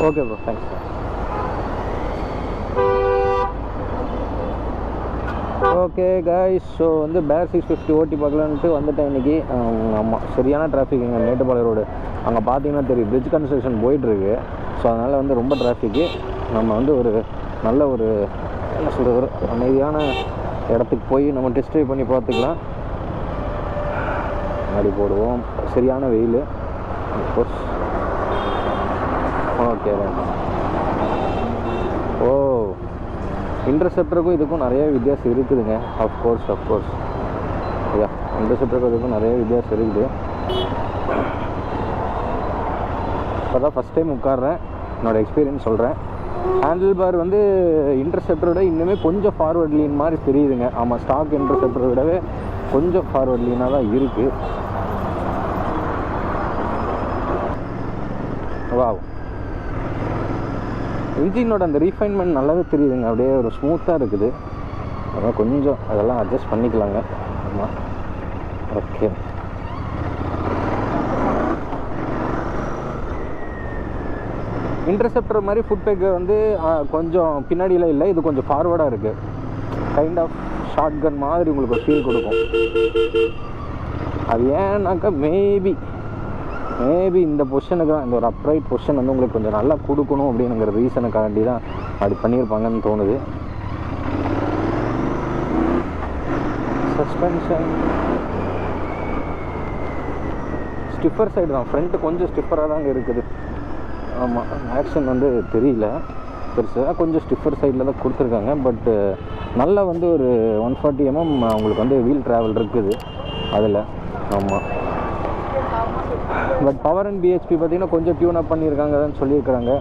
Okay bro, thanks sir. Okay guys, so வந்து பேர் 650 ஓட்டி பார்க்கலான்ட்டு வந்துட்டேன் இன்றைக்கி. ஆமாம், சரியான டிராஃபிக் இங்கே மேட்டுப்பாளையம் ரோடு. அங்கே பார்த்தீங்கன்னா தெரியும், பிரிட்ஜ் கன்ஸ்ட்ரக்ஷன் போயிட்டுருக்கு. ஸோ அதனால் வந்து ரொம்ப டிராஃபிக்கு. நம்ம வந்து ஒரு நல்ல ஒரு என்ன சொல்கிறது, அமைதியான இடத்துக்கு போய் நம்ம டெஸ்ட் ட்ரைவ் பண்ணி பார்த்துக்கலாம். முன்னாடி போடுவோம். சரியான வெயில். Of course okay. ஓ, இன்டர்செப்டருக்கும் இதுக்கும் நிறைய வித்தியாசம் இருக்குதுங்க. அஃப்கோர்ஸ் ஐயா, இன்டர்செப்டருக்கும் இதுக்கும் நிறைய வித்தியாசம் இருக்குது. இப்போ தான் ஃபஸ்ட் டைம் உட்கார்றேன், என்னோடய எக்ஸ்பீரியன்ஸ் சொல்கிறேன். ஹேண்டில் பார் வந்து இன்டர்செப்டரோட இன்னுமே கொஞ்சம் ஃபார்வர்ட் லீன் மாதிரி தெரியுதுங்க. ஆமாம், ஸ்டாக் இன்டர்செப்டரை விடவே கொஞ்சம் ஃபார்வர்ட் லீனாக தான் இருக்குது. வாவ், இன்ஜினோட அந்த ரீஃபைன்மெண்ட் நல்லாவே தெரியுதுங்க. அப்படியே ஒரு ஸ்மூத்தாக இருக்குது. அதான் கொஞ்சம் அதெல்லாம் அட்ஜஸ்ட் பண்ணிக்கலாங்க. ஆமாம், ஓகே. இன்டர்செப்டர் மாதிரி ஃபுட் பேக்கு வந்து கொஞ்சம் பின்னாடியில் இல்லை, இது கொஞ்சம் ஃபார்வர்டாக இருக்குது. கைண்ட் ஆஃப் ஷார்ட் கன் மாதிரி உங்களுக்கு ஒரு ஃபீல் கொடுக்கும். அது ஏன்னாக்கா மேபி இந்த பொசிஷனுக்கு தான், இந்த ஒரு அப்ரைட் பொசிஷன் வந்து உங்களுக்கு கொஞ்சம் நல்லா கொடுக்கணும் அப்படிங்கிற ரீசனுக்காண்டி தான் அப்படி பண்ணியிருப்பாங்கன்னு தோணுது. சஸ்பென்ஷன் ஸ்டிஃபர் சைடு தான், ஃப்ரண்ட்டு கொஞ்சம் ஸ்டிஃபராக தாங்க இருக்குது. ஆமாம், ஆக்ஷன் வந்து தெரியல பெருசாக, கொஞ்சம் ஸ்டிஃபர் சைடில் தான் கொடுத்துருக்காங்க. பட்டு நல்லா வந்து ஒரு 140 mm உங்களுக்கு வந்து வீல் ட்ராவல் இருக்குது அதில். ஆமாம், பட் பவர் அண்ட் பிஹெச்பி பார்த்திங்கன்னா கொஞ்சம் டியூன் அப் பண்ணியிருக்காங்கன்னு சொல்லியிருக்கிறாங்க.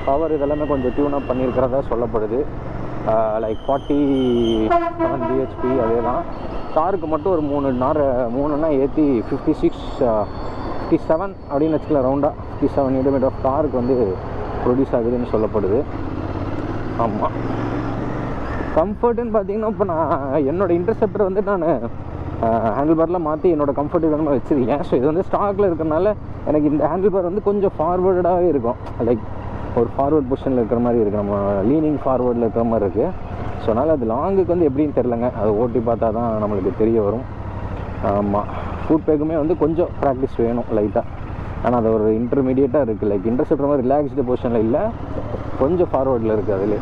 பவர் இதெல்லாமே கொஞ்சம் டியூன் அப் பண்ணியிருக்கிறதா சொல்லப்படுது. லைக் 47 பிஹெச்பி அதே தான். காருக்கு மட்டும் ஒரு 3னா ஏற்றி 57 அப்படின்னு வச்சுக்கலாம். ரவுண்டாக 57 Nm ஆஃப் காருக்கு வந்து ப்ரொடியூஸ் ஆகுதுன்னு சொல்லப்படுது. ஆமாம், கம்ஃபர்ட்டுன்னு பார்த்தீங்கன்னா இப்போ நான் என்னோடய இன்டர்செப்டர் வந்து நான் ஹேண்டில் பார்லாம் மாற்றி என்னோடய கம்ஃபர்ட் இதெல்லாம் வச்சுருக்கேன். ஸோ இது வந்து ஸ்டாக்கில் இருக்கிறனால எனக்கு இந்த ஹேண்டில் பார் வந்து கொஞ்சம் ஃபார்வர்டாகவே இருக்கும். லைக் ஒரு ஃபார்வர்ட் பொசிஷனில் இருக்கிற மாதிரி இருக்குது, நம்ம லீனிங் ஃபார்வர்டில் இருக்கிற மாதிரி இருக்குது. ஸோ அதனால் அது லாங்குக்கு வந்து எப்படின்னு தெரிலங்க, அது ஓட்டி பார்த்தா தான் நம்மளுக்கு தெரிய வரும். ஆமாம், ஃபுட் பேக்குமே வந்து கொஞ்சம் ப்ராக்டிஸ் வேணும் லைட்டாக. ஆனால் அது ஒரு இன்டர்மீடியேட்டாக இருக்குது. லைக் இன்டர்செப்டர் மாதிரி ரிலாக்ஸ்டு பொசிஷனில் இல்லை, கொஞ்சம் ஃபார்வர்டில் இருக்குது. அதில்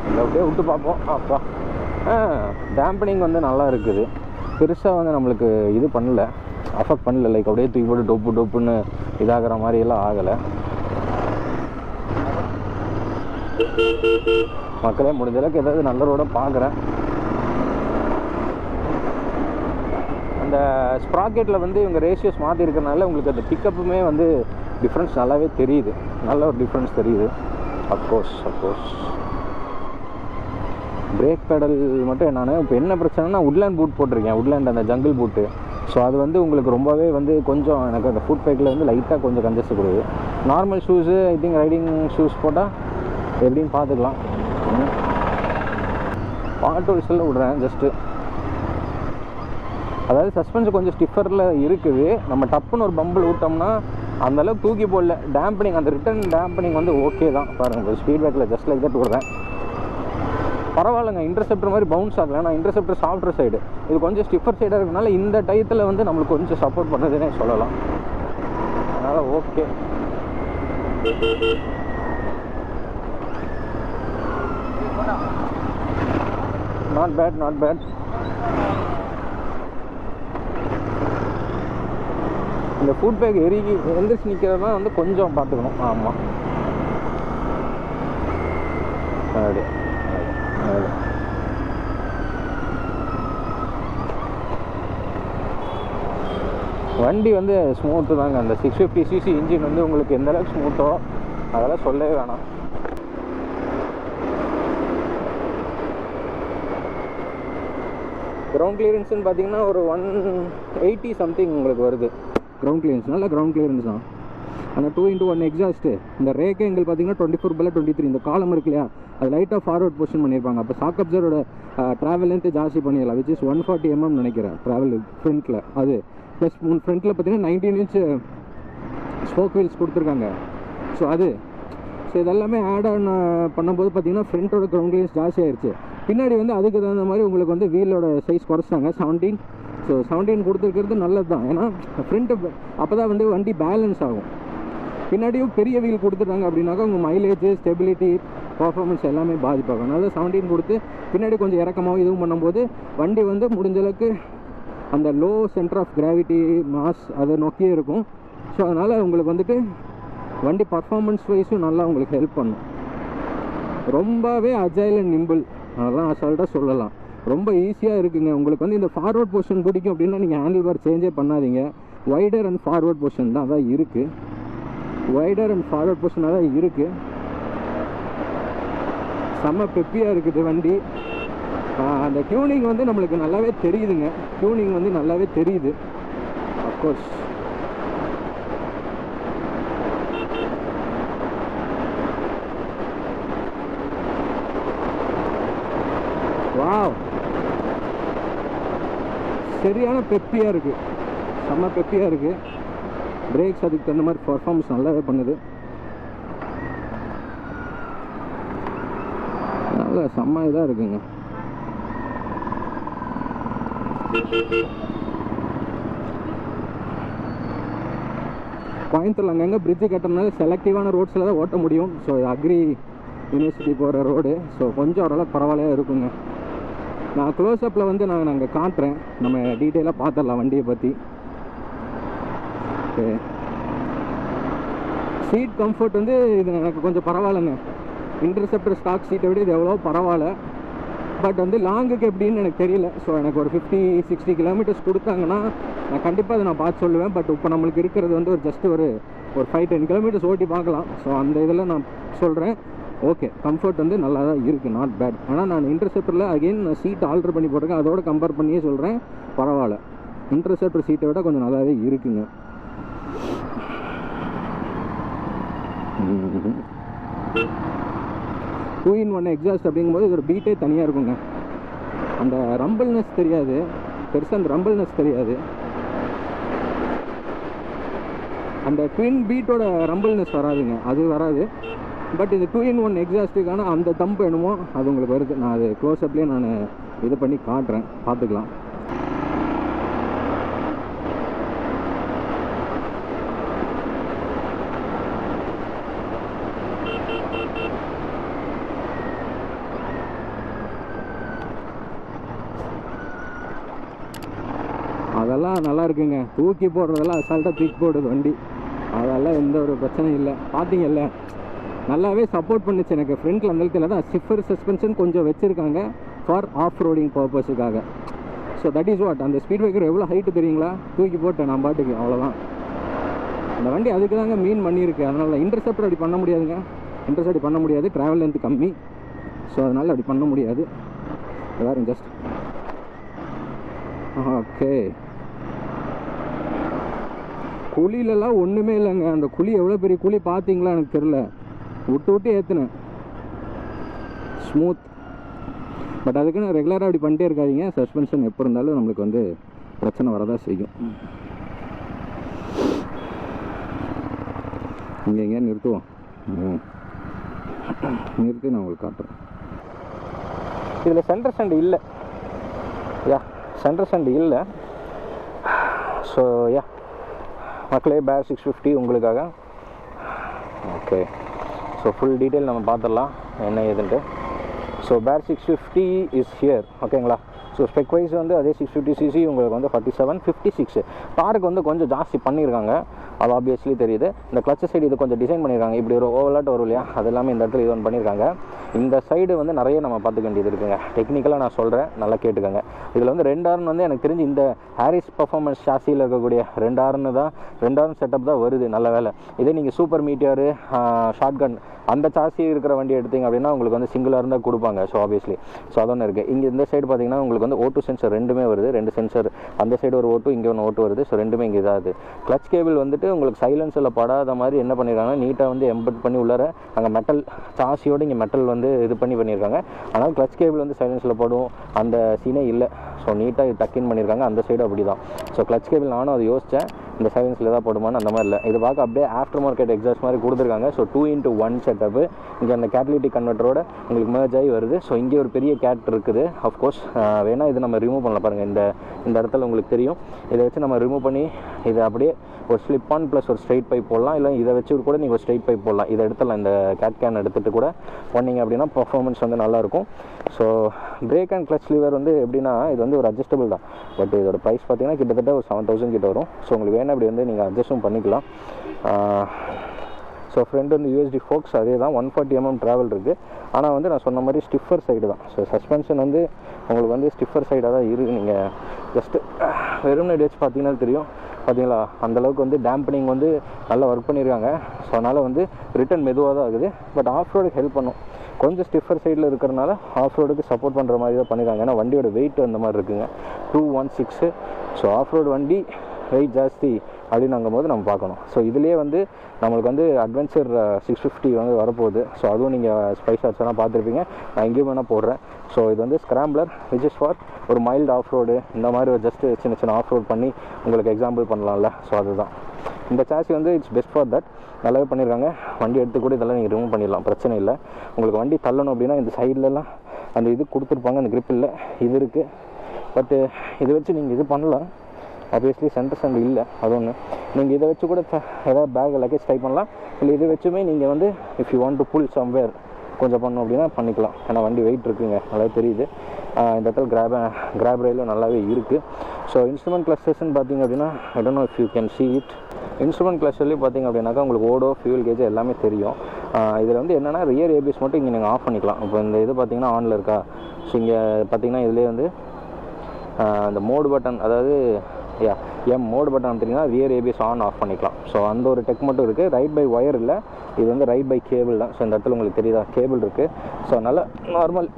இல்லை அப்படியே விட்டு பார்ப்போம். அப்பா, டேம்பனிங் வந்து நல்லா இருக்குது. பெருசாக வந்து நம்மளுக்கு இது பண்ணல, அஃபெக்ட் பண்ணல. லைக் அப்படியே தூக்கி போட்டு டொப்புன்னு இதாகிற மாதிரியெல்லாம் ஆகலை. மக்களே, முடிஞ்ச அளவுக்கு ஏதாவது நல்ல ரோட பார்க்குறேன். அந்த ஸ்ப்ராக்கெட்டில் வந்து இவங்க ரேஷியோஸ் மாற்றி இருக்கிறனால உங்களுக்கு அந்த பிக்கப்புமே வந்து டிஃப்ரென்ஸ் நல்லாவே தெரியுது. நல்ல ஒரு டிஃப்ரென்ஸ் தெரியுது. அஃப்கோர்ஸ் பிரேக் பேடல் மட்டும் என்னென்னா, இப்போ என்ன பிரச்சனைனா உட்லேண்ட் பூட் போட்டிருக்கேன், உட்லேண்ட் அந்த ஜங்கிள் பூட்டு. ஸோ அது வந்து உங்களுக்கு ரொம்பவே வந்து கொஞ்சம் எனக்கு அந்த ஃபுட் பேக்கில் வந்து லைட்டாக கொஞ்சம் கன்ஜஸ்ட் கொடுக்குது. Normal shoes I think riding shoes போட்டால் எப்படின்னு பார்த்துக்கலாம். ஆட்டோ விசில் விடுறேன் ஜஸ்ட்டு. அதாவது சஸ்பென்ஷன் கொஞ்சம் ஸ்டிஃபரில் இருக்குது. நம்ம டப்புன்னு ஒரு பம்பிள் விட்டோம்னா அந்தளவுக்கு தூக்கி போடல. டேம்பனிங், அந்த ரிட்டன் டேம்பனிங் வந்து ஓகே தான். பாருங்கள், ஸ்பீட் பேக்கில் ஜஸ்ட் லைக் தட் விடுறேன். பரவாயில்லைங்க, இன்டர்செப்டர் மாதிரி பவுன்ஸ் ஆகலை. ஆனால் இன்டர்செப்டர் சாஃப்ட்ரு சைடு, இது கொஞ்சம் ஸ்டிஃபர் சைடாக இருக்கனால இந்த டயத்தில் வந்து நம்மளுக்கு கொஞ்சம் சப்போர்ட் பண்ணுதுன்னே சொல்லலாம். அதனால் ஓகே. Not bad. இந்த ஃபுட் பேக் எந்திரிச்சு நிற்கிறதுலாம் வந்து கொஞ்சம் பார்த்துக்கணும். ஆமாம், அப்படி வண்டி வந்து ஸ்மூத்து தாங்க. அந்த 650cc இன்ஜின் வந்து உங்களுக்கு எந்த அளவுக்கு ஸ்மூத்தோ அதெல்லாம் சொல்லவே வேணாம். கிரவுண்ட் கிளியரன்ஸ்னு பார்த்தீங்கன்னா ஒரு 180 சம்திங் உங்களுக்கு வருது. கிரவுண்ட் கிளியரன்ஸ் நல்ல கிரவுண்ட் கிளியரன்ஸ் தான். ஆனால் 2x1 எக்ஸாஸ்ட்டு. இந்த ரேக்கே எங்களுக்கு பார்த்தீங்கன்னா 24/23. இந்த காலம் இருக்கு இல்லையா, அது லைட்டாக ஃபார்வர்ட் பொசிஷன் பண்ணியிருப்பாங்க. அப்போ சாக் அப்சரோட ட்ராவல் லென்த்து ஜாஸ்தி பண்ணிடலாம். விச் இஸ் 140 mm நினைக்கிறேன் ட்ராவல் ஃப்ரண்ட்டில். அது ப்ளஸ் ஃப்ரண்ட்டில் பார்த்தீங்கன்னா 19 inch ஸ்போக் வீல்ஸ் கொடுத்துருக்காங்க. ஸோ ஸோ இதெல்லாமே ஆட் ஆன் பண்ணும்போது பார்த்தீங்கன்னா ஃப்ரண்ட்டோட கிரவுண்ட் கிளியரன்ஸ் ஜாஸ்தி ஆயிடுச்சு. பின்னாடி வந்து அதுக்கு தகுந்த மாதிரி உங்களுக்கு வந்து வீலோட சைஸ் குறைச்சிட்டாங்க 17. ஸோ 17 கொடுத்துருக்கிறது நல்லது தான். ஏன்னா ஃப்ரண்ட்டு அப்போ தான் வந்து வண்டி பேலன்ஸ் ஆகும். பின்னாடியும் பெரிய வீல் கொடுத்துட்டாங்க அப்படின்னாக்கா உங்கள் மைலேஜ், ஸ்டெபிலிட்டி, பர்ஃபார்மன்ஸ் எல்லாமே பாதிப்பாகும். அதனால 17 கொடுத்து பின்னாடி கொஞ்சம் இறக்கமாகவும் இதுவும் பண்ணும்போது வண்டி வந்து முடிஞ்சளவுக்கு அந்த low centre of gravity mass அதை நோக்கியே இருக்கும். ஸோ அதனால் உங்களுக்கு வந்துட்டு வண்டி பர்ஃபார்மன்ஸ் வைஸும் நல்லா உங்களுக்கு ஹெல்ப் பண்ணும். ரொம்பவே அஜைல் அண்ட் நிம்பிள், அதெல்லாம் அசால்ட்டாக சொல்லலாம். ரொம்ப ஈஸியாக இருக்குங்க. உங்களுக்கு வந்து இந்த ஃபார்வர்ட் பொசிஷன் பிடிக்கும் அப்படின்னா நீங்கள் ஹேண்டில் பார் சேஞ்சே பண்ணாதீங்க. வைடர் அண்ட் ஃபார்வர்ட் பொசிஷன் தான் அதான் இருக்குது. வைடர் அண்ட் ஃபார்வர்ட் பொசிஷனாக தான் இருக்குது. செம்ம பெப்பியாக இருக்குது வண்டி. அந்த டியூனிங் வந்து நம்மளுக்கு நல்லாவே தெரியுதுங்க. டியூனிங் வந்து நல்லாவே தெரியுது. அஃப்கோர்ஸ் வாவ், சரியான பெப்பியாக இருக்குது. செம்ம பெப்பியாக இருக்குது. பிரேக்ஸ் அதுக்கு தகுந்த மாதிரி பர்ஃபார்மன்ஸ் நல்லாவே பண்ணுது. நல்ல செம்ம இதாக இருக்குங்க. கோயம்புத்தூர்ல அங்கங்கே பிரிட்ஜு கட்டுறதுனால செலக்டிவான ரோட்ஸில் தான் ஓட்ட முடியும். ஸோ அக்ரி யூனிவர்சிட்டி போகிற ரோடு. ஸோ கொஞ்சம் ஓரளவுக்கு பரவாயில்லையாக இருக்குங்க. நான் க்ளோஸ்அப்பில் வந்து நான் அங்கே காட்டுறேன். நம்ம டீட்டெயிலாக பார்த்துடலாம் வண்டியை பற்றி. ஓகே, சீட் கம்ஃபர்ட் வந்து இது எனக்கு கொஞ்சம் பரவாயில்லைங்க. இன்டர்செப்டர் ஸ்டாக் சீட்டை விட இது எவ்வளோ பரவாயில்ல. பட் வந்து லாங்குக்கு எப்படின்னு எனக்கு தெரியல. ஸோ எனக்கு ஒரு 50-60 கிலோமீட்டர்ஸ் கொடுத்தாங்கன்னா நான் கண்டிப்பாக அதை நான் பார்த்து சொல்லுவேன். பட் இப்போ நம்மளுக்கு இருக்கிறது வந்து ஒரு ஜஸ்ட் ஒரு 5-10 கிலோமீட்டர்ஸ் ஓட்டி பார்க்கலாம். ஸோ அந்த இதில் நான் சொல்கிறேன். ஓகே, கம்ஃபர்ட் வந்து நல்லா தான் இருக்குது, நாட் பேட். ஆனால் நான் இன்டர்செப்டரில் அகெயின் நான் சீட் ஆல்ட்ரு பண்ணி போட்டிருக்கேன். அதோட கம்பேர் பண்ணியே சொல்கிறேன், பரவாயில்ல. இன்டர்செப்டர் சீட்டை விட கொஞ்சம் நல்லாவே இருக்குங்க. டூ இன் ஒன் எக்ஸாஸ்ட் அப்படிங்கும்போது இது ஒரு பீட்டே தனியாக இருக்குங்க. அந்த ரம்பிள்னஸ் தெரியாது, பெருசாக அந்த ரம்பிள்னஸ் தெரியாது. அந்த ட்வின் பீட்டோட ரம்பிள்னஸ் வராதுங்க, அது வராது. பட் இது 2-in-1 எக்ஸாஸ்ட்டுக்கான அந்த தம்பு என்னமோ அது உங்களுக்கு வருது. நான் அது க்ளோஸ்அப்லேயே நான் இது பண்ணி காட்டுறேன், பார்த்துக்கலாம். அதெல்லாம் நல்லா இருக்குங்க. தூக்கி போடுறதெல்லாம் அசால்ட்டாக தூக்கி போடுது வண்டி. அதெல்லாம் எந்த ஒரு பிரச்சனையும் இல்லை. பார்த்தீங்கல்ல, நல்லாவே சப்போர்ட் பண்ணிச்சு எனக்கு. ஃப்ரண்ட்டில் அந்த இடத்துல தான் சிஃபர் சஸ்பென்ஷன் கொஞ்சம் வச்சுருக்காங்க ஃபார் ஆஃப் ரோடிங் பர்பஸுக்காக. So that is what. அந்த ஸ்பீட் பிரேக்கர் எவ்வளோ ஹைட்டு தெரியுங்களா, தூக்கி போட்டேன் நான் பாட்டுக்கு, அவ்வளோதான். அந்த வண்டி அதுக்கு தாங்க மீன் பண்ணியிருக்கு. அதனால் இன்டர்செப்டர் அப்படி பண்ண முடியாதுங்க. இன்டர்செப்ட் பண்ண முடியாது, ட்ராவல் லென்த் கம்மி. ஸோ அதனால் அப்படி பண்ண முடியாது. வேறு ஜஸ்ட் ஓகே. குழியிலலாம் ஒன்றுமே இல்லைங்க. அந்த குழி எவ்வளோ பெரிய குழி பார்த்தீங்களா எனக்கு தெரில. விட்டு ஏற்றுனேன், ஸ்மூத். பட் அதுக்கு நான் ரெகுலராக அப்படி பண்ணிட்டே இருக்காதிங்க. சஸ்பென்ஷன் எப்போ இருந்தாலும் நம்மளுக்கு வந்து பிரச்சனை வரதான் செய்யும். இங்கே எங்கேயா நிறுத்துவோம், நிறுத்தி நான் உங்களுக்கு காட்டுறேன். இதில் சென்டர் ஸ்டாண்டு இல்லை. சென்டர் ஸ்டாண்டு இல்லை. ஸோ மக்களே, பேர் 650 உங்களுக்காக. ஓகே, ஸோ ஃபுல் டீட்டெயில் நம்ம பார்த்துடலாம் என்ன ஏதுன்ட்டு. ஸோ பேர் 650 இஸ் ஹியர், ஓகேங்களா. ஸோ ஸ்பெக் வைஸ் வந்து அதே 650cc உங்களுக்கு வந்து 4756. காருக்கு வந்து கொஞ்சம் ஜாஸ்தி பண்ணியிருக்காங்க, அது ஆப்வியஸ்லி தெரியுது. இந்த கிளச் சைடு இது கொஞ்சம் டிசைன் பண்ணியிருக்காங்க. இப்படி ஒரு ஓவலாட் வரும் இல்லையா, அது எல்லாமே இந்த இடத்துல இது ஒன்று பண்ணியிருக்காங்க. இந்த சைடு வந்து நிறைய நம்ம பார்த்துக்க வேண்டியது இருக்குங்க. டெக்னிக்கலாக நான் சொல்கிறேன், நல்லா கேட்டுக்கோங்க. இதில் வந்து 2 ஹார்ன் வந்து எனக்கு தெரிஞ்சு இந்த ஹாரிஸ் பர்ஃபார்மன்ஸ் ஷாசியில் இருக்கக்கூடிய 2 ஹார்னு தான், 2 ஹார்ன் செட்டப் தான் வருது. நல்ல வேலை. இதே நீங்கள் சூப்பர் மீட்டியர், ஷார்ட்கன் அந்த சாசி இருக்கிற வண்டி எடுத்திங்க அப்படின்னா உங்களுக்கு வந்து சிங்கிளாக இருந்தால் கொடுப்பாங்க. ஸோ ஆப்வியஸ்லி ஸோ அதொன்று இருக்குது. இங்கே இந்த சைடு பார்த்தீங்கன்னா உங்களுக்கு வந்து O2 சென்சர் ரெண்டுமே வருது. 2 சென்சர், அந்த சைடு ஒரு O2, இங்கே ஒன்று O2 வருது. ஸோ ரெண்டுமே இங்கே இதாகுது. கிளச் கேபிள் வந்துட்டு உங்களுக்கு சைலன்ஸில் படாத மாதிரி என்ன பண்ணியிருக்காங்கன்னா நீட்டாக வந்து எம்பெட் பண்ணி உள்ளார அங்கே மெட்டல் சாசியோடு இங்கே மெட்டல் வந்து இது பண்ணியிருக்காங்க. ஆனால் கிளச் கேபிள் வந்து சைலன்ஸில் படும் அந்த சீனே இல்லை. ஸோ நீட்டாக இது டக்கின் பண்ணியிருக்காங்க. அந்த சைடு அப்படி தான். ஸோ கிளச் கேபிள் நானும் அதை யோசித்தேன், இந்த சைலன்ஸில் தான் போடுமான்னு. அந்த மாதிரி இல்லை, இது பார்க்க அப்படியே ஆஃப்டர் மார்க்கெட் எக்ஸாஸ்ட் மாதிரி கொடுத்துருக்காங்க. So 2x1 setup. இங்கே அந்த கேட்டலிட்டிக் கன்வெர்ட்டரோட உங்களுக்கு merge ஆகி வருது. ஸோ இங்கே ஒரு பெரிய கேட் இருக்குது. அஃப்கோர்ஸ் வேணால் இது நம்ம ரிமூவ் பண்ணலாம். பாருங்கள், இந்த இடத்துல உங்களுக்கு தெரியும். இதை வச்சு நம்ம ரிமூவ் பண்ணி இதை அப்படியே ஒரு ஸ்லிப் ஆன் ப்ளஸ் ஒரு ஸ்ட்ரைட் பைப் போடலாம். இல்லை இதை வச்சு கூட நீங்கள் ஒரு ஸ்ட்ரைட் பைப் போடலாம். இதை எடுத்துடலாம், இந்த கேட் கேன் எடுத்துகிட்டு கூட போனீங்க அப்படின்னா பர்ஃபார்மன்ஸ் வந்து நல்லாயிருக்கும். So break and clutch lever வந்து எப்படின்னா, இது வந்து ஒரு அட்ஜஸ்டபிள் தான். பட் இதோட ப்ரைஸ் பார்த்தீங்கன்னா கிட்டத்தட்ட ஒரு 7000 கிட்ட வரும். ஸோ உங்களுக்கு வேணும் அப்படி வந்து நீங்கள் அட்ஜஸ்ட்டும் பண்ணிக்கலாம். ஸோ ஃப்ரெண்ட் வந்து யூஎஸ்டி ஃபோக்ஸ் அதே தான், 140 mm ட்ராவல் இருக்குது. ஆனால் வந்து நான் சொன்ன மாதிரி ஸ்டிஃபர் சைடு தான். ஸோ சஸ்பென்ஷன் வந்து உங்களுக்கு வந்து ஸ்டிஃபர் சைடாக தான் இருக்குது. நீங்கள் ஜஸ்ட்டு வெறும் வச்சு பார்த்தீங்கன்னா தெரியும். பார்த்தீங்களா, அந்தளவுக்கு வந்து டேம்பனிங் வந்து நல்லா ஒர்க் பண்ணியிருக்காங்க. ஸோ அதனால் வந்து ரிட்டன் மெதுவாக தான் ஆகுது. பட் ஆஃப் ரோடுக்கு ஹெல்ப் பண்ணும். கொஞ்சம் ஸ்டிஃபர் சைடில் இருக்கிறனால ஆஃப் ரோடுக்கு சப்போர்ட் பண்ணுற மாதிரி தான் பண்ணியிருக்காங்க. ஏன்னா வண்டியோட வெயிட் அந்த மாதிரி இருக்குங்க, 216. ஸோ ஆஃப் ரோடு வண்டி வெயிட் ஜாஸ்தி அப்படின்னுங்கும் போது நம்ம பார்க்கணும். ஸோ இதுலேயே வந்து நம்மளுக்கு வந்து அட்வென்ச்சர் 650 வந்து வரப்போகுது. ஸோ அதுவும் நீங்கள் ஸ்பைஸ் ஆர்ட்ஸ்லாம் பார்த்துருப்பீங்க, நான் எங்கேயும் வேணால் போடுறேன். ஸோ இது வந்து ஸ்க்ராம்ப்ளர் விச் இஸ் ஃபார் ஒரு மைல்டு ஆஃப் ரோடு, இந்த மாதிரி ஒரு ஜஸ்ட்டு சின்ன சின்ன ஆஃப் ரோட் பண்ணி உங்களுக்கு எக்ஸாம்பிள் பண்ணலாம்ல. ஸோ அதுதான் இந்த சாசி வந்து இட்ஸ் பெஸ்ட் ஃபார் தட். நல்லாவே பண்ணியிருக்காங்க. வண்டி எடுத்து கூட இதெல்லாம் நீங்கள் ரிமூவ் பண்ணிடலாம், பிரச்சனை இல்லை. உங்களுக்கு வண்டி தள்ளணும் அப்படின்னா இந்த சைட்லலாம் அந்த இது கொடுத்துருப்பாங்க, அந்த grip இல்லை, இது இருக்குது. பட்டு இதை வச்சு நீங்கள் இது பண்ணலாம். ஆப்வியஸ்லி சென்டர் ஸ்டாண்ட் இல்லை, அது ஒன்று. நீங்கள் இதை வச்சு கூட ஏதாவது பேக் லக்கேஜ் டைப் பண்ணலாம். இல்லை இதை வச்சுமே நீங்கள் வந்து if you want to pull somewhere கொஞ்சம் பண்ணணும் அப்படின்னா பண்ணிக்கலாம். ஏன்னா வண்டி வெயிட் இருக்குங்க, நல்லா தெரியுது. இந்த இடத்துல கிராப் ரயிலும் நல்லாவே இருக்குது. ஸோ இன்ஸ்ட்ருமெண்ட் கிளஸ்டர்ஸ்ன்னு பார்த்தீங்க அப்படின்னா, I don't know if you can see it. Instrument கிளஸ்டர்லேயும் பார்த்தீங்க அப்படின்னாக்கா உங்களுக்கு ஓடோ, ஃபியூல் கேஜ் எல்லாமே தெரியும். இதில் வந்து என்னென்னா ரியர் ஏபிஎஸ் மட்டும் இங்கே நீங்கள் ஆஃப் பண்ணிக்கலாம். இப்போ இந்த இது பார்த்தீங்கன்னா ஆனில் இருக்கா. ஸோ இங்கே பார்த்தீங்கன்னா இதிலே வந்து இந்த மோடு பட்டன், அதாவது மோடு பட்டன் அமுத்திங்கன்னா ரியர் ஏபிஎஸ் ஆன் ஆஃப் பண்ணிக்கலாம். ஸோ அந்த ஒரு டெக் மட்டும் இருக்குது. ரைட் பை ஒயர் இல்லை, இது வந்து ரைட் பை கேபிள் தான். ஸோ இந்த இடத்துல உங்களுக்கு தெரியுதா, கேபிள் இருக்குது. ஸோ அதனால் நார்மல்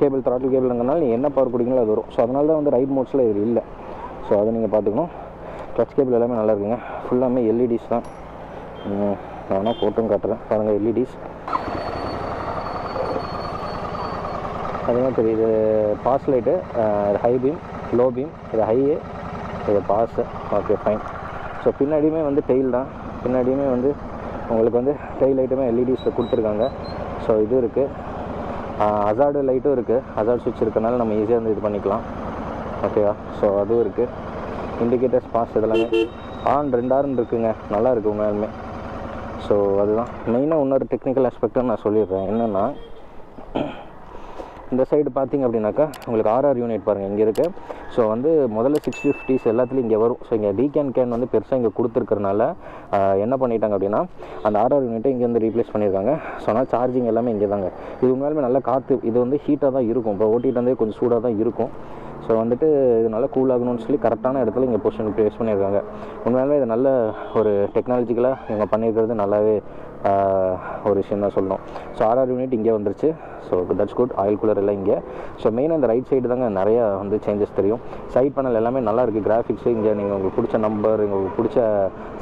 கேபிள், த்ராட்டில் கேபிள்ங்கிறனால நீங்கள் என்ன பவர் கொடுக்கீங்களோ அது வரும். ஸோ அதனால தான் வந்து ரைட் மோட்ஸில் இது இல்லை. ஸோ அதை நீங்கள் பார்த்துக்கணும். கிளச் கேபிள் எல்லாமே நல்லா இருக்குங்க. ஃபுல்லாமே எல்இடிஸ் தான். நான் வேணால் ஃபோட்டோவும் காட்டுறேன் பாருங்கள், எல்இடிஸ். அதே மாதிரி தெரியுது pass light, high beam, low beam, இது ஹையு, இது பாஸு. Okay fine. ஸோ பின்னாடியுமே வந்து டெயில் தான். பின்னாடியுமே வந்து உங்களுக்கு வந்து டெயில் லைட்டுமே எல்இடிஸில் கொடுத்துருக்காங்க. ஸோ இது இருக்குது. ஹசார்டு லைட்டும் இருக்குது. ஹசார்ட் சுவிட்ச் இருக்கனால நம்ம ஈஸியாக வந்து இது பண்ணிக்கலாம். ஓகேவா. ஸோ அதுவும் இருக்குது. இண்டிகேட்டர்ஸ், பாஸ் இதெல்லாமே ஆன் 2 ஆர்ன் இருக்குங்க, நல்லா இருக்குது உண்மையாலுமே. ஸோ அதுதான் மெயினாக இன்னொரு டெக்னிக்கல் ஆஸ்பெக்டாக நான் சொல்லிடுறேன். என்னென்னா, இந்த சைடு பார்த்திங்க அப்படின்னாக்கா உங்களுக்கு ஆர்ஆர் யூனிட் பாருங்கள் இங்கே இருக்குது. ஸோ வந்து முதல்ல 650s எல்லாத்துலேயும் இங்கே வரும். ஸோ இங்கே கேன் வந்து பெருசாக இங்கே கொடுத்துருக்கறனால என்ன பண்ணிட்டாங்க அப்படின்னா, அந்த ஆர்ஆர் யூனிட்டை இங்கே வந்து ரீப்ளேஸ் பண்ணியிருக்காங்க. ஸோ அதனால் சார்ஜிங் எல்லாமே இங்கே தாங்க. இது உண்மையாலுமே நல்லா காற்று, இது வந்து ஹீட்டாக தான் இருக்கும். இப்போ ஓட்டிகிட்டு வந்து கொஞ்சம் சூடாக தான் இருக்கும். ஸோ வந்துட்டு இது நல்லா கூல் ஆகணும்னு சொல்லி கரெக்டான இடத்துல இங்கே பொசிஷன் ப்ளேஸ் பண்ணியிருக்காங்க. உண்மையாலுமே இது நல்ல ஒரு டெக்னாலஜிக்கலாக இவங்க பண்ணியிருக்கிறது நல்லாவே ஒரு விஷயம் தான் சொல்லணும். ஸோ ஆர்ஆர் யூனிட் இங்கே வந்துருச்சு. So that's good. Oil cooler எல்லாம் இங்கே. ஸோ மெயினாக இந்த ரைட் சைடு தாங்க நிறையா வந்து சேஞ்சஸ் தெரியும். சைட் பேனல் எல்லாமே நல்லாயிருக்கு. கிராஃபிக்ஸு இங்கே நீங்கள் உங்களுக்கு பிடிச்ச நம்பர், உங்களுக்கு பிடிச்ச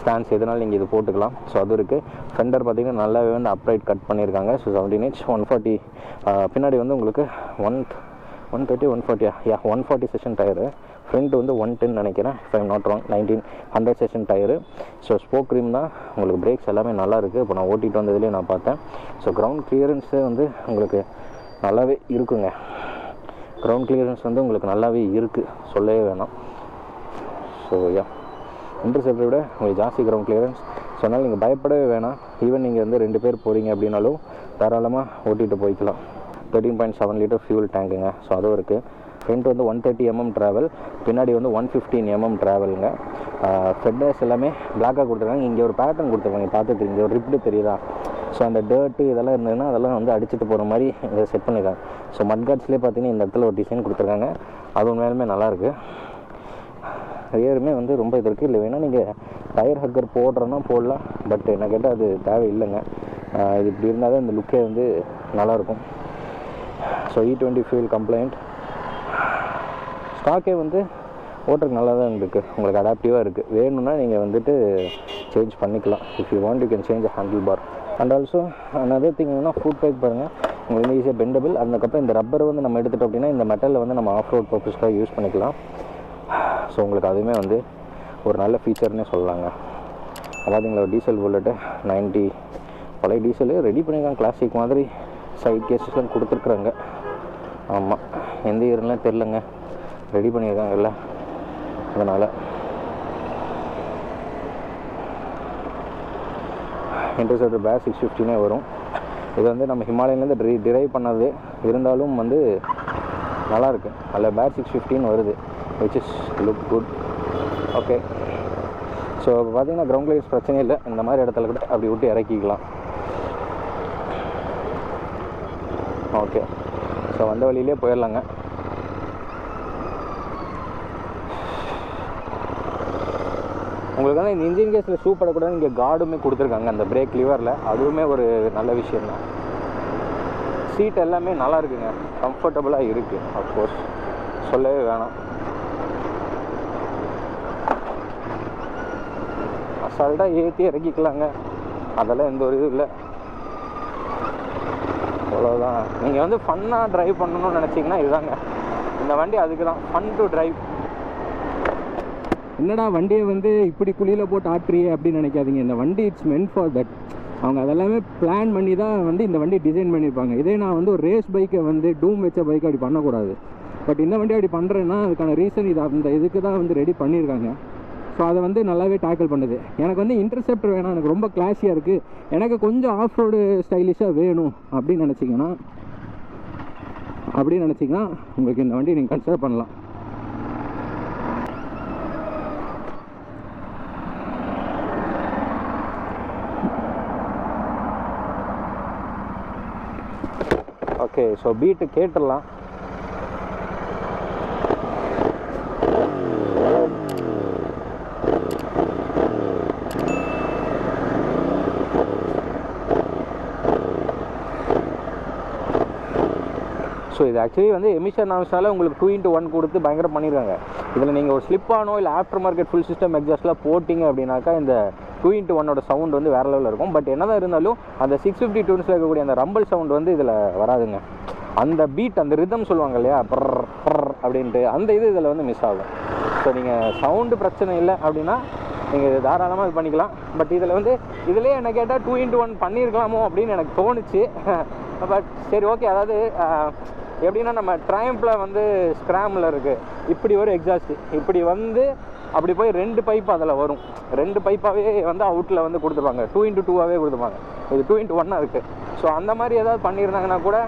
ஸ்டாண்ட்ஸ் எதனாலும் நீங்கள் இது போட்டுக்கலாம். ஸோ அது இருக்குது. ஃபெண்டர் பார்த்திங்கன்னா நல்லாவே வந்து அப்ரைட் கட் பண்ணியிருக்காங்க. So 17 inch 140. பின்னாடி வந்து உங்களுக்கு 130 140 140 செஷன் டயரு. ஃப்ரண்ட் வந்து 110 நினைக்கிறேன், if I'm not wrong, 100 session tyre. So spoke rim தான். உங்களுக்கு பிரேக்ஸ் எல்லாமே நல்லா இருக்குது. இப்போ நான் ஓட்டிகிட்டு வந்ததுலேயே நான் பார்த்தேன். ஸோ கிரவுண்ட் கிளியரன்ஸு வந்து உங்களுக்கு நல்லாவே இருக்குங்க. கிரவுண்ட் கிளியரன்ஸ் வந்து உங்களுக்கு நல்லாவே இருக்குது, சொல்லவே வேணாம். ஸோ இன்டர்செப்டரை விட உங்களுக்கு ஜாஸ்தி கிரவுண்ட் கிளியரன்ஸ். ஸோ அதனால் நீங்கள் பயப்படவே வேணாம். ஈவன் நீங்கள் வந்து 2 பேர் போகிறீங்க அப்படின்னாலும் தாராளமாக ஓட்டிகிட்டு போய்க்கலாம். 13.7 லிட்டர் ஃபியூல் டேங்குங்க. ஸோ அதுவும் இருக்குது. ஃப்ரண்ட் வந்து 130 mm ட்ராவல், பின்னாடி வந்து 115 mm ட்ராவலுங்க. ஃபெட்டர்ஸ் எல்லாமே பிளாக்காக கொடுத்துருக்காங்க. இங்கே ஒரு பேட்டர்ன் கொடுத்துருக்காங்க, பார்த்துட்டு இங்கே ஒரு ரிப்டு தெரியுதா. ஸோ அந்த டர்ட்டு இதெல்லாம் இருந்ததுன்னா அதெல்லாம் வந்து அடிச்சுட்டு போகிற மாதிரி இதை செட் பண்ணியிருக்காங்க. ஸோ மட்கார்ட்ஸ்லேயே பார்த்தீங்கன்னா இந்த இடத்துல ஒரு டிசைன் கொடுத்துருக்காங்க. அது உண்மையாலுமே நல்லாயிருக்கு. ரியருமே வந்து ரொம்ப இது இருக்குது. இல்லை வேணால் நீங்கள் டயர் ஹக்கர் போடுறோன்னா போடலாம். பட் என்ன கேட்டால் அது தேவையில்லைங்க. இது இப்படி இருந்தால் தான் இந்த லுக்கே வந்து நல்லாயிருக்கும். So E20 fuel complaint. ஸ்டாக்கே வந்து ஓட்டுறதுக்கு நல்லா தான் இருக்குது. உங்களுக்கு அடாப்டிவாக இருக்குது. வேணும்னா நீங்கள் வந்துட்டு சேஞ்ச் பண்ணிக்கலாம். If you want you can change handle bar. And also another thing என்னன்னா, ஃபுட் பைக் பாருங்கள் உங்களுக்கு வந்து ஈஸியாக பெண்டபிள். அதுக்கப்புறம் இந்த ரப்பரை வந்து நம்ம எடுத்துட்டோம் அப்படின்னா இந்த மெட்டலில் வந்து நம்ம ஆஃப் ரோட் பர்பஸ்க்காக யூஸ் பண்ணிக்கலாம். ஸோ உங்களுக்கு அதுவுமே வந்து ஒரு நல்ல ஃபீச்சர்னே சொல்லலாங்க. அதாவதுங்களா டீசல் புல்லட்டு 90 பழைய டீசலு ரெடி பண்ணியிருக்காங்க, கிளாசிக் மாதிரி சைட் கேஸஸ்லாம் கொடுத்துருக்குறாங்க. ஆமாம், எந்த இயர்லாம் தெரிலங்க, ரெடி பண்ணியிருக்காங்கல்ல, அதனால் இன்டர்செப்டர் பேர் 650 வரும். இது வந்து நம்ம ஹிமாலயன்லேருந்து டிரைவ் பண்ணது இருந்தாலும் வந்து நல்லாயிருக்கு. அதில் பேர் 650 வருது, which is look good. Okay, so இப்போ பார்த்தீங்கன்னா கிரவுண்ட் கிளியர்ஸ் பிரச்சனை இல்லை. இந்த மாதிரி இடத்துல கூட அப்படி விட்டு இறக்கிக்கலாம். ஓகே, ஸோ வந்த வழியிலே போயிடலாங்க. உங்களுக்கு வந்து இந்த இன்ஜின் கேஸில் ஷூ படக்கூடாது, இங்கே கார்டுமே கொடுத்துருக்காங்க அந்த பிரேக் லிவரில், அதுவுமே ஒரு நல்ல விஷயம்தான். சீட் எல்லாமே நல்லா இருக்குங்க, கம்ஃபர்டபுளாக இருக்குது. அஃப்கோர்ஸ் சொல்லவே வேணாம். அசால்ட்டாக ஏற்றி இறக்கிக்கலாங்க, அதெல்லாம் எந்த ஒரு இதுவும் இல்லை. அவ்வளோதான். நீங்கள் வந்து ஃபன்னாக ட்ரைவ் பண்ணணும்னு நினச்சிங்கன்னா இதுதாங்க இந்த வண்டி. அதுக்கு தான் ஃபன் டு ட்ரைவ். என்னடா வண்டியை வந்து இப்படி குழியில் போட்டு ஆட்டுறியே அப்படின்னு நினைக்காதீங்க. இந்த வண்டி இட்ஸ் மென்ட் ஃபார் தட். அவங்க அதெல்லாமே பிளான் பண்ணி தான் வந்து இந்த வண்டி டிசைன் பண்ணியிருப்பாங்க. இதே நான் வந்து ஒரு ரேஸ் பைக்கை வந்து டூம் வச்ச பைக்கை அப்படி பண்ணக்கூடாது. பட் இந்த வண்டி அப்படி பண்ணுறேன்னா அதுக்கான ரீசன் இது, அந்த இதுக்கு தான் வந்து ரெடி பண்ணியிருக்காங்க. ஸோ அதை வந்து நல்லாவே டேக்கிள் பண்ணுது. எனக்கு வந்து இன்டர்செப்டர் வேணாம், எனக்கு ரொம்ப கிளாஸியாக இருக்குது, எனக்கு கொஞ்சம் ஆஃப் ரோடு ஸ்டைலிஷாக வேணும் அப்படின்னு நினச்சிங்கன்னா உங்களுக்கு இந்த வண்டி நீங்கள் கன்சிடர் பண்ணலாம். ஓகே, ஸோ பீட்டு கேட்டுடலாம். ஸோ இது ஆக்சுவலி வந்து எமிஷன் நாம்ஸ்னால உங்களுக்கு 2:1 கொடுத்து பயங்கரம் பண்ணியிருக்காங்க. இதில் நீங்கள் ஒரு ஸ்லிப்பானோ இல்லை ஆஃப்டர் மார்க்கெட் ஃபுல் சிஸ்டம் எக்ஸாஸ்ட்லாம் போட்டிங்க அப்படின்னாக்கா இந்த 2:1 சவுண்ட் வந்து வேறு லெவலில் இருக்கும். பட் என்ன தான் இருந்தாலும் அந்த 650 டியூன்ஸில் இருக்கக்கூடிய அந்த ரம்பிள் சவுண்ட் வந்து இதில் வராதுங்க. அந்த பீட், அந்த ரிதம் சொல்லுவாங்க இல்லையா, பர் அப்படின்ட்டு, அந்த இது இதில் வந்து மிஸ் ஆகும். ஸோ நீங்கள் சவுண்டு பிரச்சனை இல்லை அப்படின்னா நீங்கள் இது தாராளமாக இது பண்ணிக்கலாம். பட் இதில் வந்து இதிலே என்ன கேட்டால் 2:1 பண்ணியிருக்கலாமோ அப்படின்னு எனக்கு தோணுச்சு. பட் சரி, ஓகே. அதாவது எப்படின்னா நம்ம ட்ரையம்பில் வந்து ஸ்க்ராமில் இருக்குது, இப்படி ஒரு எக்ஸாஸ்ட்டு இப்படி வந்து அப்படி போய் 2 பைப் அதில் வரும். 2 பைப்பாகவே வந்து அவுட்டில் வந்து கொடுத்துருப்பாங்க, 2:2 கொடுத்துருப்பாங்க. இது 2:1 இருக்குது. ஸோ அந்த மாதிரி ஏதாவது பண்ணியிருந்தாங்கன்னா கூட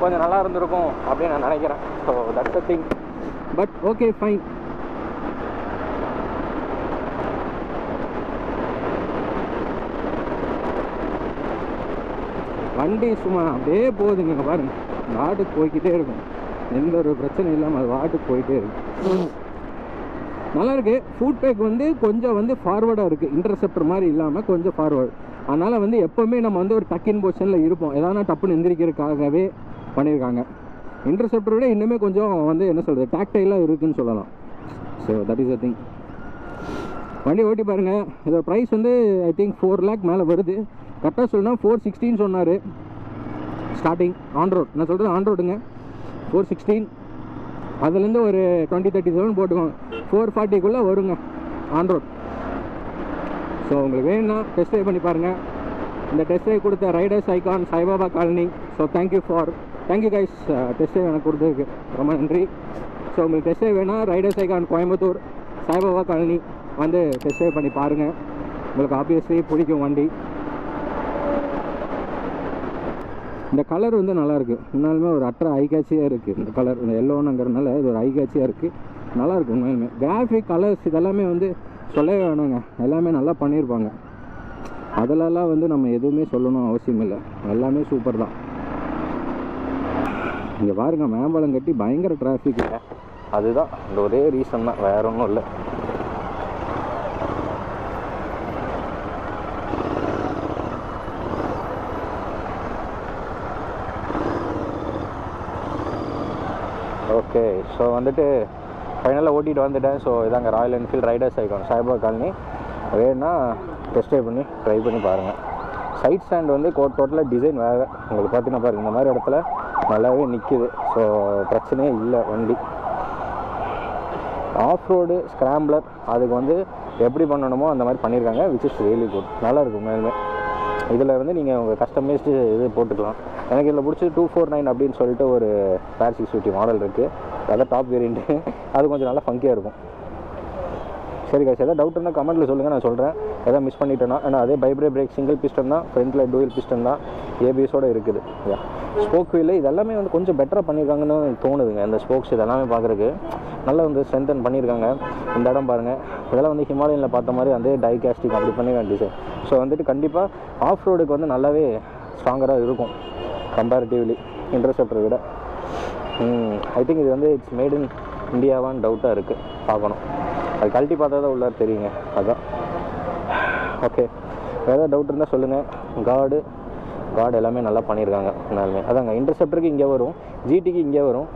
கொஞ்சம் நல்லா இருந்திருக்கும் அப்படின்னு நான் நினைக்கிறேன். So that's the thing. But okay, fine. வண்டி சும்மா அப்படியே போகுதுங்க, இங்கே பாருங்கள், வாட்டுக்கு போய்கிட்டே இருக்கும், எந்த ஒரு பிரச்சனையும் இல்லாமல் அது வாட்டுக்கு போயிட்டே இருக்கும். நல்லாயிருக்கு. ஃபுட் பேக் வந்து கொஞ்சம் வந்து ஃபார்வர்டாக இருக்குது, இன்டர்செப்டர் மாதிரி இல்லாமல் கொஞ்சம் ஃபார்வர்டு. அதனால் வந்து எப்போவுமே நம்ம வந்து ஒரு டக்கின் பொசிஷனில் இருப்போம், எதனா டப்புன்னு எந்திரிக்கிறதுக்காகவே பண்ணியிருக்காங்க. இன்டர்செப்டரை விட இன்னுமே கொஞ்சம் வந்து என்ன சொல்கிறது, டாக்டைலாக இருக்குதுன்னு சொல்லலாம். So that is the thing. வண்டி ஓட்டி பாருங்கள். இதோட ப்ரைஸ் வந்து ஐ திங்க் 4 lakh மேலே வருது. கரெக்டாக சொல்லணும்னா 416 சொன்னார் ஸ்டார்டிங் ஆன் ரோட். நான் சொல்கிறது ஆன் ரோடுங்க, 416. அதுலேருந்து ஒரு 20-37 போட்டுக்கோங்க, 440 வருங்க ஆன் ரோட். ஸோ உங்களுக்கு வேணும்னா டெஸ்ட் ட்ரைவ் பண்ணி பாருங்கள். இந்த டெஸ்ட் ட்ரைவ் கொடுத்த Riders Icon Saibaba Colony. So thank you guys, test drive எனக்கு கொடுத்ததுக்கு ரொம்ப நன்றி. ஸோ உங்களுக்கு டெஸ்ட் ட்ரைவ் வேணால் Riders Icon Coimbatore Saibaba Colony வந்து டெஸ்ட் ட்ரைவ் பண்ணி பாருங்கள். உங்களுக்கு ஆப்வியஸ்லி பிடிக்கும் வண்டி. இந்த கலர் வந்து நல்லாயிருக்கு, உண்மையாலுமே ஒரு ஐ கேட்சியாக இருக்குது. இந்த கலர், இந்த எல்லோனுங்கிறதுனால இது ஒரு ஐ கேட்சியாக இருக்குது, நல்லாயிருக்கு உண்மையாலுமே. கிராஃபிக் கலர்ஸ் இதெல்லாமே வந்து சொல்லவே வேணாங்க, எல்லாமே நல்லா பண்ணியிருப்பாங்க. அதிலெல்லாம் வந்து நம்ம எதுவுமே சொல்லணும் அவசியம் இல்லை, எல்லாமே சூப்பர் தான். இங்கே பாருங்கள், மேம்பாலம் கட்டி பயங்கர டிராஃபிக், அதுதான் இந்த ஒரே ரீசன் தான், வேற ஒன்றும் இல்லை. ஓகே, ஸோ வந்துட்டு ஃபைனலாக ஓட்டிகிட்டு வந்துட்டேன். ஸோ இதாங்க Royal Enfield Riders Icon Saibaba Colony. வேணுன்னா டெஸ்ட் ட்ரைவ் பண்ணி ட்ரை பண்ணி பாருங்கள். சைட் ஸ்டாண்ட் வந்து டோட்டலாக டிசைன் வேறு. உங்களுக்கு பார்த்தீங்கன்னா பாருங்கள், இந்த மாதிரி இடத்துல நல்லாவே நிற்கிது. ஸோ பிரச்சனையே இல்லை வண்டி. ஆஃப் ரோடு ஸ்க்ராம்பிளர் அதுக்கு வந்து எப்படி பண்ணணுமோ அந்த மாதிரி பண்ணியிருக்காங்க, விச் இஸ் ரியலி குட். நல்லாயிருக்கும் மேலுமே. இதில் வந்து நீங்கள் உங்கள் கஸ்டமைஸ்டு இது போட்டுக்கலாம். எனக்கு இதில் பிடிச்சி 249 அப்படின்னு சொல்லிட்டு ஒரு பேர் 650 மாடல் இருக்குது. அதான் டாப் வேரியண்ட்டு. அது கொஞ்சம் நல்லா ஃபங்கியாக இருக்கும். சரி guys, எதாவது டவுட் இருந்தால் கமெண்ட்டில் சொல்லுங்கள், நான் சொல்கிறேன். எதாவது மிஸ் பண்ணிட்டேன்னா. ஏன்னா அதே பைப்ரே பிரேக் சிங்கிள் பிஸ்டன் தான், ஃப்ரண்ட்டில் டூயல் பிஸ்டன் தான், ஏபிஎஸோடு இருக்குது. ஸ்போக் வீல் இதெல்லாமே வந்து கொஞ்சம் பெட்டராக பண்ணியிருக்காங்கன்னு தோணுதுங்க. இந்த ஸ்போக்ஸ் இதெல்லாமே பார்க்குறதுக்கு நல்லா வந்து ஸ்ட்ரென்தன் பண்ணியிருக்காங்க. இந்த இடம் பாருங்கள், இதெல்லாம் வந்து ஹிமாலயனில் பார்த்த மாதிரி அந்த டை காஸ்டிங் அப்படி பண்ணியிருக்காங்க டிசைன். ஸோ வந்துட்டு கண்டிப்பாக ஆஃப் ரோடுக்கு வந்து நல்லாவே ஸ்ட்ராங்கராக இருக்கும் கம்பேரிட்டிவ்லி இன்டர்செப்டரை விட. ஐ திங்க் இது வந்து இட்ஸ் மேட் இன் இந்தியாவான்னு டவுட்டாக இருக்குது, பார்க்கணும். அது கழட்டி பார்த்தா தான் உள்ளார் தெரியுங்க. அதுதான். ஓகே, வேறு ஏதாவது டவுட் இருந்தால் சொல்லுங்கள். கார்டு எல்லாமே நல்லா பண்ணியிருக்காங்க எல்லாருமே. அதாங்க இன்டர்செப்டருக்கு இங்கே வரும், ஜிடிக்கு இங்கே வரும்,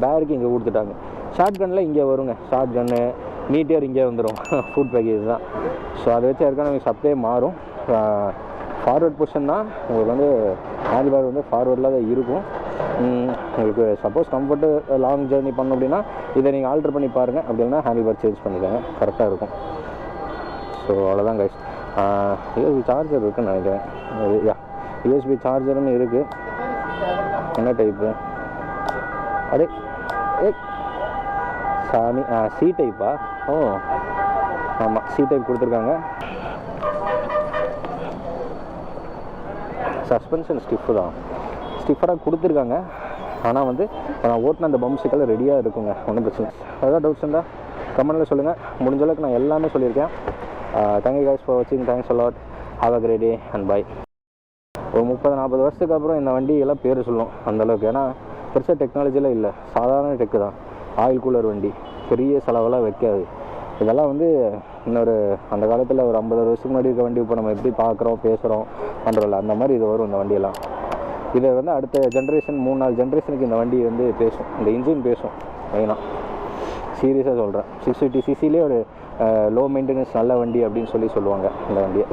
பேருக்கு இங்கே கொடுத்துட்டாங்க. ஷார்ட் கன்னில் இங்கே வருங்க, ஷார்ட் கன்னு மீட்டியர் இங்கே வந்துடும். ஃபுட் பேக்கேஜ் தான். ஸோ அதை வச்சு ஏற்கனவே சப்ளே மாறும். ஃபார்வர்ட் பொசிஷன் தான் உங்களுக்கு வந்து ஹேண்டில் பேர் வந்து ஃபார்வர்டில் தான் இருக்கும். உங்களுக்கு சப்போஸ் கம்ஃபர்ட்டு லாங் ஜேர்னி பண்ணணும் அப்படின்னா இதை நீங்கள் ஆல்ட்ரு பண்ணி பாருங்கள். அப்படின்னா ஹேண்டில் பார் சேஞ்ச் பண்ணிக்கோங்க, கரெக்டாக இருக்கும். ஸோ அவ்வளோதான் கைஸ். யூஎஸ்பி சார்ஜர் இருக்குதுன்னு நினைக்கிறேன். யூஎஸ்பி சார்ஜர்னு இருக்குது. என்ன டைப்பு? அடே சாமி, சி டைப்பா? ஓ ஆமாம், சி டைப் கொடுத்துருக்காங்க. சஸ்பென்ஷன் ஸ்டிஃபராக கொடுத்துருக்காங்க. ஆனால் வந்து நான் ஓட்டின அந்த பம்ப்ஸுக்கெல்லாம் ரெடியாக இருக்குங்க, ஒன்றும் பிரச்சனை. ஏதாவது டவுட்ஸ் இருந்தால் கமெண்ட்டில் சொல்லுங்கள். முடிஞ்ச அளவுக்கு நான் எல்லாமே சொல்லியிருக்கேன். தேங்க்யூ கைஸ் ஃபார் வாட்சிங். Thanks a lot. Have a great day and bye. ஒரு 30-40 வருஷத்துக்கு அப்புறம் இந்த வண்டி எல்லாம் பேர் சொல்லும் அந்தளவுக்கு. ஏன்னா பெருசாக டெக்னாலஜிலாம் இல்லை, சாதாரண டெக்கு தான். ஆயில் கூலர் வண்டி, பெரிய செலவெல்லாம் வைக்காது. இதெல்லாம் வந்து இன்னொரு அந்த காலத்தில் ஒரு 50 வருஷத்துக்கு முன்னாடி இருக்க வண்டி இப்போ நம்ம எப்படி பார்க்குறோம் பேசுகிறோம் பண்ணுறோம்ல, அந்த மாதிரி இது வரும் இந்த வண்டியெல்லாம். இதை வந்து அடுத்த ஜென்ரேஷன் 3-4 ஜென்ரேஷனுக்கு இந்த வண்டி வந்து பேசும், இந்த இன்ஜின் பேசும். மெயினாக சீரியஸாக சொல்கிறேன். 650 சிசிலே ஒரு லோ மெயின்டெனன்ஸ் நல்ல வண்டி அப்படின்னு சொல்லுவாங்க இந்த வண்டியை.